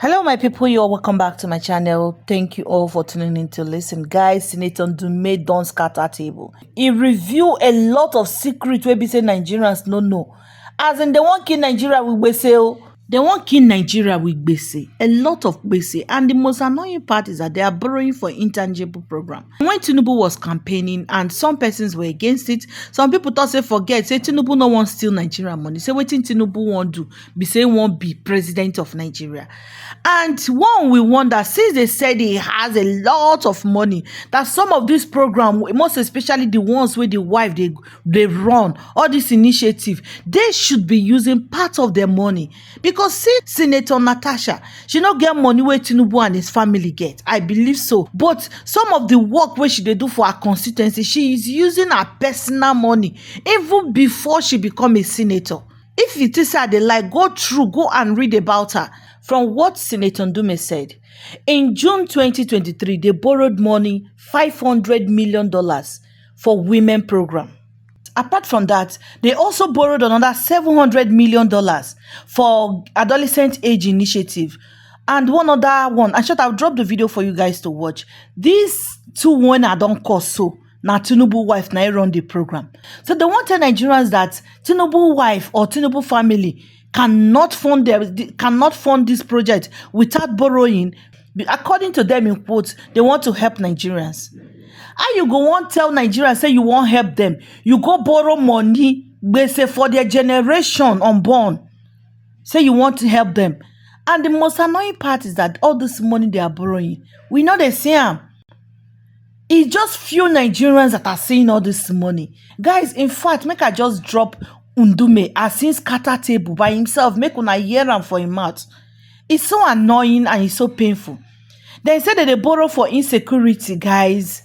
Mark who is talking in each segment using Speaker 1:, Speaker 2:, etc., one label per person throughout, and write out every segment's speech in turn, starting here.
Speaker 1: Hello my people, you all welcome back to my channel. Thank you all for tuning in to listen. Guys, Senator Ndume don scatter table. He reveal a lot of secret wey be say Nigerians no know. As in, they wan kill Nigeria with gbese. They wan kill Nigeria with gbese. A lot of gbese. And the most annoying part is that they are borrowing for intangible program. When Tinubu was campaigning and some persons were against it, some people thought say forget, say Tinubu no wan steal Nigeria money. Say wetin Tinubu wan do, be say wan be president of Nigeria. And one will wonder, since they said he has a lot of money, that some of this program, most especially the ones where the wife they run, all this initiative, they should be using part of their money. Because see, Senator Natasha, she not get money where Tinubu and his family get. I believe so. But some of the work where she they do for her constituency, she is using her personal money even before she become a senator. If it is her they like, go and read about her. From what Senator Ndume said, in June 2023, they borrowed money, $500 million for women program. Apart from that, they also borrowed another $700 million for adolescent age initiative. And one other one, I I'll drop the video for you guys to watch. These two women don't cost so. Now Tinubu wife now run the program. So they want to tell Nigerians that Tinubu wife or Tinubu family cannot fund this project without borrowing. According to them, in quotes, they want to help Nigerians. How you go want tell Nigerians say you won't help them? You go borrow money, say for their generation unborn. Say you want to help them. And the most annoying part is that all this money they are borrowing, we know they see them. It's just few Nigerians that are seeing all this money. Guys, in fact, make I just drop Ndume as seen scatter table by himself, make una hear am for him mouth. It's so annoying and it's so painful. They say that they borrow for insecurity, guys.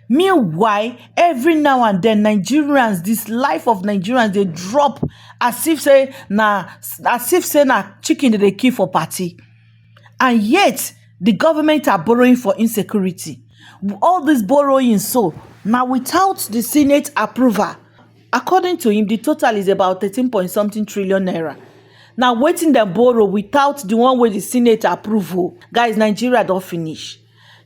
Speaker 1: Meanwhile, every now and then, Nigerians, this life of Nigerians, they drop as if say na chicken that they kill for party. And yet, the government are borrowing for insecurity. All this borrowing, so now without the Senate approval. According to him, the total is about 13-point-something trillion naira. Now, waiting them borrow without the one with the Senate approval. Guys, Nigeria don't finish.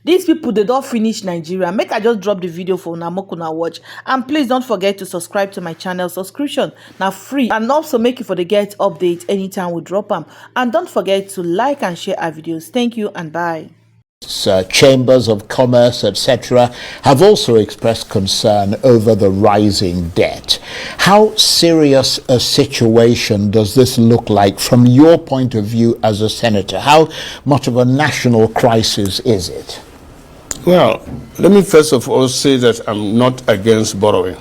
Speaker 1: These people, they don't finish Nigeria. Make I just drop the video for Namokuna watch. And please don't forget to subscribe to my channel. Subscription now free. And also make it for the get update anytime we drop them. And don't forget to like and share our videos. Thank you and bye.
Speaker 2: Chambers of commerce, etc., have also expressed concern over the rising debt. How serious a situation does this look like from your point of view as a senator? How much of a national crisis is it?
Speaker 3: Well, let me first of all say that I'm not against borrowing.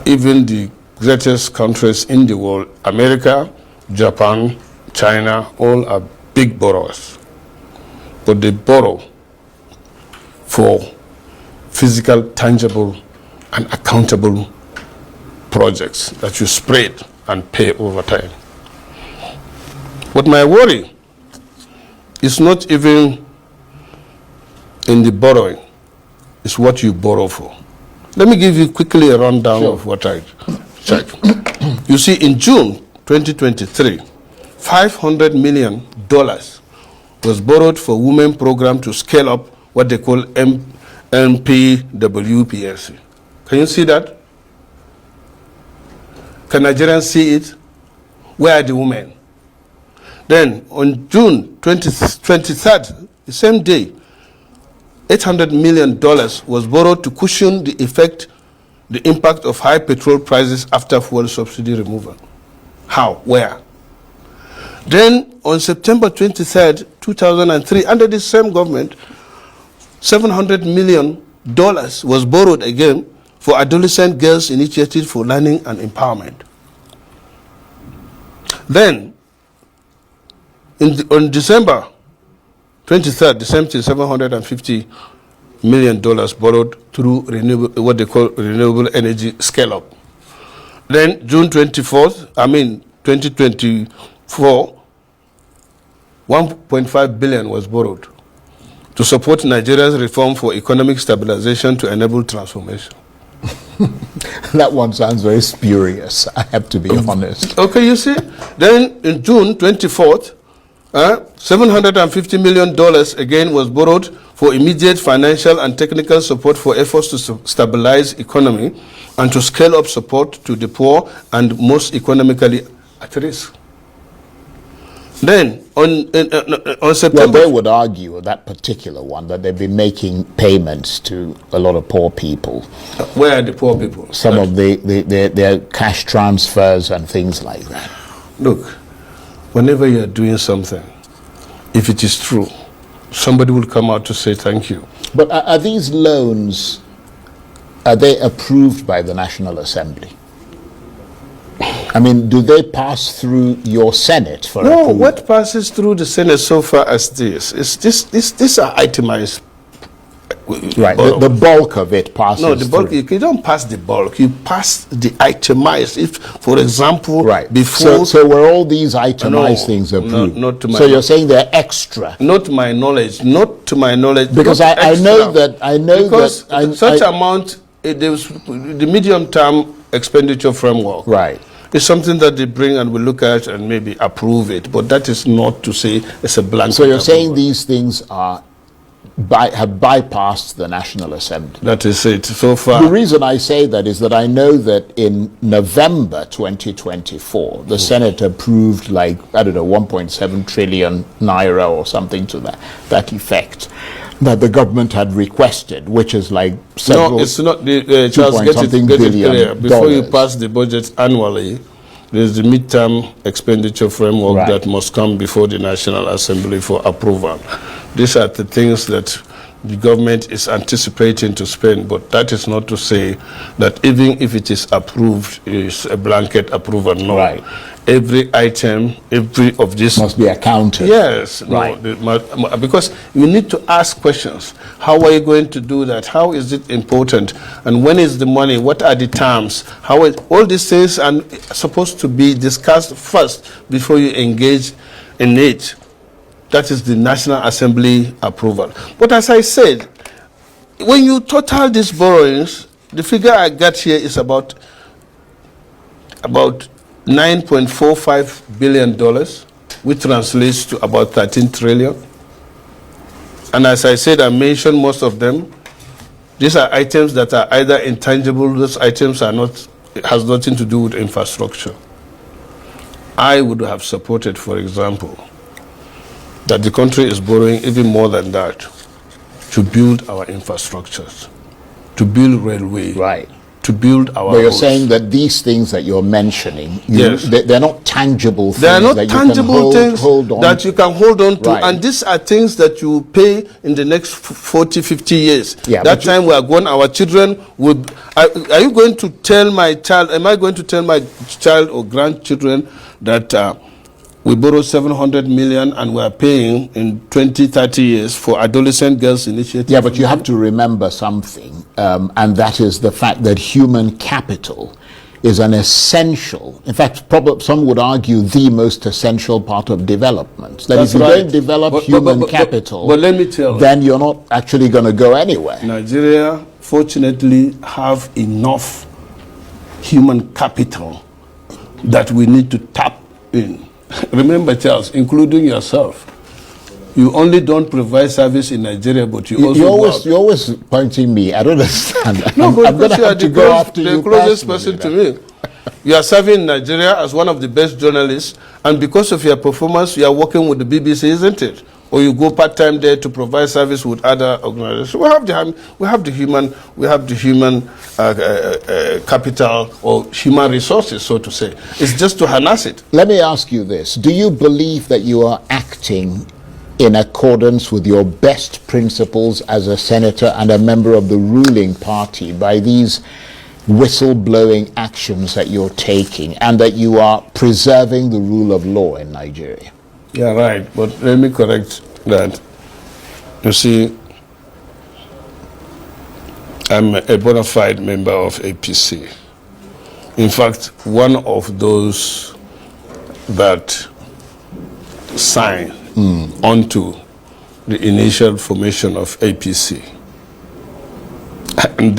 Speaker 3: Even the greatest countries in the world, America, Japan, China, all are big borrowers, but they borrow for physical, tangible, and accountable projects that you spread and pay over time. But my worry is not even in the borrowing, it's what you borrow for. Let me give you quickly a rundown of what I checked. You see, in June 2023, $500 million was borrowed for women program to scale up what they call NPWPLC. Can you see that? Can Nigerians see it? Where are the women? Then on June 23rd, the same day, $800 million was borrowed to cushion the impact of high petrol prices after fuel subsidy removal. How? Where? Then, on September 23rd, 2003, under the same government, $700 million was borrowed again for Adolescent Girls Initiative for Learning and Empowerment. Then, on December 23rd, the same thing, $750 million borrowed through what they call renewable energy scale-up. Then, June 2024, $1.5 billion was borrowed to support Nigeria's reform for economic stabilization to enable transformation.
Speaker 2: That one sounds very spurious, I have to be honest.
Speaker 3: Okay, you see? Then in June 24th, $750 million again was borrowed for immediate financial and technical support for efforts to stabilize economy and to scale up support to the poor and most economically at risk. Then on
Speaker 2: Well,
Speaker 3: September,
Speaker 2: they would argue, that particular one, that they've been making payments to a lot of poor people.
Speaker 3: where are the poor people?
Speaker 2: Some of their cash transfers and things like that.
Speaker 3: Look, whenever you're doing something, if it is true, somebody will come out to say thank you.
Speaker 2: But are these loans, are they approved by the National Assembly? I mean, do they pass through your Senate for
Speaker 3: No,
Speaker 2: approval?
Speaker 3: what passes through the Senate so far as this is these are itemized.
Speaker 2: Right, the bulk of it passes
Speaker 3: No, the bulk,
Speaker 2: through.
Speaker 3: you don't pass the bulk, you pass the itemized. If, for example,
Speaker 2: Right.
Speaker 3: before...
Speaker 2: So were all these itemized
Speaker 3: No,
Speaker 2: things
Speaker 3: no,
Speaker 2: approved?
Speaker 3: not to my
Speaker 2: So you're
Speaker 3: knowledge.
Speaker 2: saying they're extra?
Speaker 3: Not to my knowledge,
Speaker 2: Because
Speaker 3: not
Speaker 2: I know
Speaker 3: extra.
Speaker 2: that
Speaker 3: Because such amount, there was the medium-term expenditure framework.
Speaker 2: Right.
Speaker 3: It's something that they bring and we look at and maybe approve it, but that is not to say it's a blanket.
Speaker 2: So you're saying
Speaker 3: approval.
Speaker 2: these things are have bypassed the National Assembly?
Speaker 3: That is it so
Speaker 2: The
Speaker 3: far.
Speaker 2: reason I say that is that I know that in November 2024, the Senate approved, like, I don't know, 1.7 trillion naira or something to that effect that the government had requested, which is like several...
Speaker 3: No, it's not. Charles,
Speaker 2: point
Speaker 3: get
Speaker 2: something
Speaker 3: it
Speaker 2: billion
Speaker 3: clear. Before you
Speaker 2: dollars.
Speaker 3: pass the budget annually, there's the midterm expenditure framework
Speaker 2: Right.
Speaker 3: that must come before the National Assembly for approval. These are the things that the government is anticipating to spend, but that is not to say that even if it is approved, it's a blanket approval. No.
Speaker 2: Right.
Speaker 3: Every item, every of this
Speaker 2: must be accounted.
Speaker 3: Yes,
Speaker 2: Right.
Speaker 3: no, because you need to ask questions. How are you going to do that? How is it important? And when is the money? What are the terms? All these things are supposed to be discussed first before you engage in it. That is the National Assembly approval. But as I said, when you total these borrowings, the figure I got here is about $9.45 billion, which translates to about 13 trillion. And as I said, I mentioned most of them. These are items that are either intangible, those items are not, it has nothing to do with infrastructure. I would have supported, for example, that the country is borrowing even more than that to build our infrastructures, to build railway,
Speaker 2: Right.
Speaker 3: to build our
Speaker 2: But you're
Speaker 3: roads.
Speaker 2: saying that these things that you're mentioning,
Speaker 3: Yes.
Speaker 2: they're not tangible things
Speaker 3: They are not
Speaker 2: that
Speaker 3: tangible
Speaker 2: you can
Speaker 3: things
Speaker 2: hold on
Speaker 3: that you can hold on to.
Speaker 2: Right.
Speaker 3: And these are things that you pay in the next 40, 50 years.
Speaker 2: Yeah,
Speaker 3: that
Speaker 2: but you-
Speaker 3: time we are gone, our children will... Are you going to tell my child, am I going to tell my child or grandchildren that we borrowed 700 million and we are paying in 20, 30 years for adolescent girls initiative?
Speaker 2: Yeah, but you have to remember something, and that is the fact that human capital is an essential, in fact, probably some would argue the most essential part of development. That
Speaker 3: That's
Speaker 2: if you
Speaker 3: right.
Speaker 2: don't develop
Speaker 3: But-
Speaker 2: human
Speaker 3: but-
Speaker 2: capital,
Speaker 3: but let me tell you.
Speaker 2: then you're not actually going to go anywhere.
Speaker 3: Nigeria, fortunately, have enough human capital that we need to tap in. Remember, Charles, including yourself, you only don't provide service in Nigeria, but you also work.
Speaker 2: You're always pointing me. I don't understand.
Speaker 3: No,
Speaker 2: I'm
Speaker 3: but
Speaker 2: going to
Speaker 3: because you are
Speaker 2: have to
Speaker 3: the,
Speaker 2: go after
Speaker 3: the
Speaker 2: you
Speaker 3: closest
Speaker 2: personally
Speaker 3: person
Speaker 2: then.
Speaker 3: to me. You are serving in Nigeria as one of the best journalists, and because of your performance, you are working with the BBC, isn't it? Or you go part-time there to provide service with other organizations. We have the human capital or human resources, so to say. It's just to harness it.
Speaker 2: Let me ask you this. Do you believe that you are acting in accordance with your best principles as a senator and a member of the ruling party by these whistleblowing actions that you're taking, and that you are preserving the rule of law in Nigeria?
Speaker 3: Yeah, right. But let me correct that. You see, I'm a bona fide member of APC. In fact, one of those that signed onto the initial formation of APC. And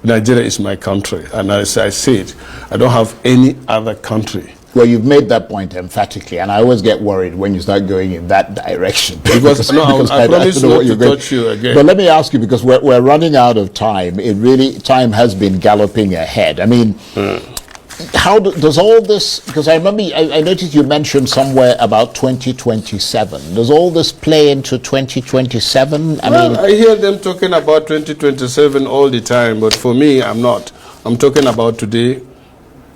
Speaker 3: Nigeria is my country. And as I said, I don't have any other country.
Speaker 2: Well, you've made that point emphatically, and I always get worried when you start going in that direction.
Speaker 3: Because I promise not to touch you again.
Speaker 2: But let me ask you, because we're running out of time. Time has been galloping ahead. I mean, how does all this, because I remember, I noticed you mentioned somewhere about 2027. Does all this play into 2027?
Speaker 3: I hear them talking about 2027 all the time, but for me, I'm not. I'm talking about today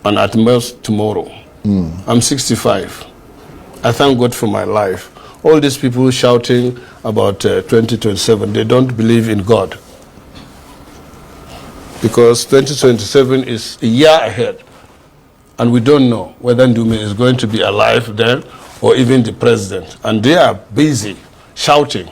Speaker 3: and at most tomorrow. I'm 65. I thank God for my life. All these people shouting about 2027, they don't believe in God. Because 2027 is a year ahead. And we don't know whether Ndume is going to be alive then or even the president. And they are busy shouting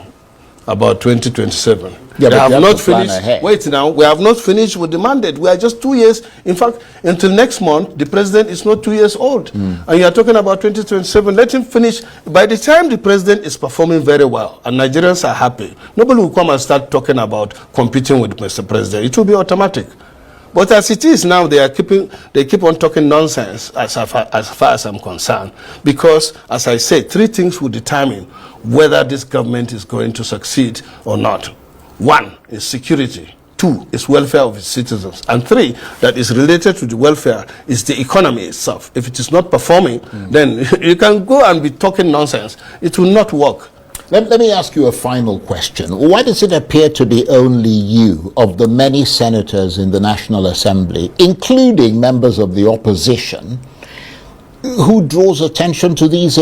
Speaker 3: about 2027.
Speaker 2: Yeah,
Speaker 3: they
Speaker 2: have
Speaker 3: not finished. Wait now, we have not finished with the mandate. We are just 2 years. In fact, until next month, the president is not 2 years old. And you are talking about 2027. Let him finish. By the time the president is performing very well and Nigerians are happy, nobody will come and start talking about competing with Mr. President. It will be automatic. But as it is now, they keep on talking nonsense as far as I'm concerned. Because, as I said, 3 things will determine whether this government is going to succeed or not. 1 is security. 2 is welfare of its citizens. And 3, that is related to the welfare, is the economy itself. If it is not performing, then you can go and be talking nonsense. It will not work.
Speaker 2: Let me ask you a final question. Why does it appear to be only you, of the many senators in the National Assembly, including members of the opposition, who draws attention to these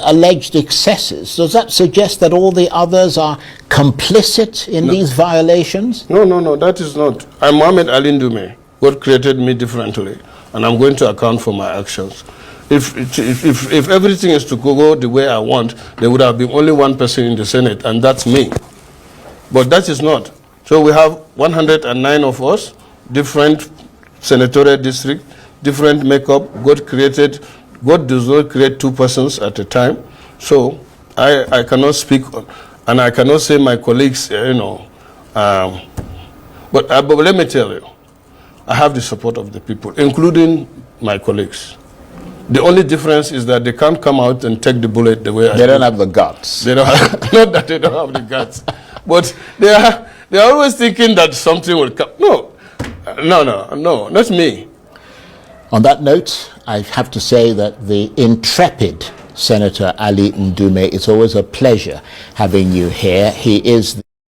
Speaker 2: alleged excesses? Does that suggest that all the others are complicit in these violations?
Speaker 3: No, that is not. I'm Mohammed Ali Ndume. God created me differently, and I'm going to account for my actions. If everything is to go the way I want, there would have been only one person in the Senate, and that's me. But that is not. So we have 109 of us, different senatorial districts, different makeup. God does not create 2 persons at a time. So I cannot speak, and I cannot say my colleagues, but let me tell you, I have the support of the people, including my colleagues. The only difference is that they can't come out and take the bullet the way I do.
Speaker 2: They don't have the guts.
Speaker 3: They don't have, not that they don't have the guts, but they are always thinking that something will come. No, not me.
Speaker 2: On that note, I have to say that the intrepid Senator Ali Ndume, it's always a pleasure having you here. He is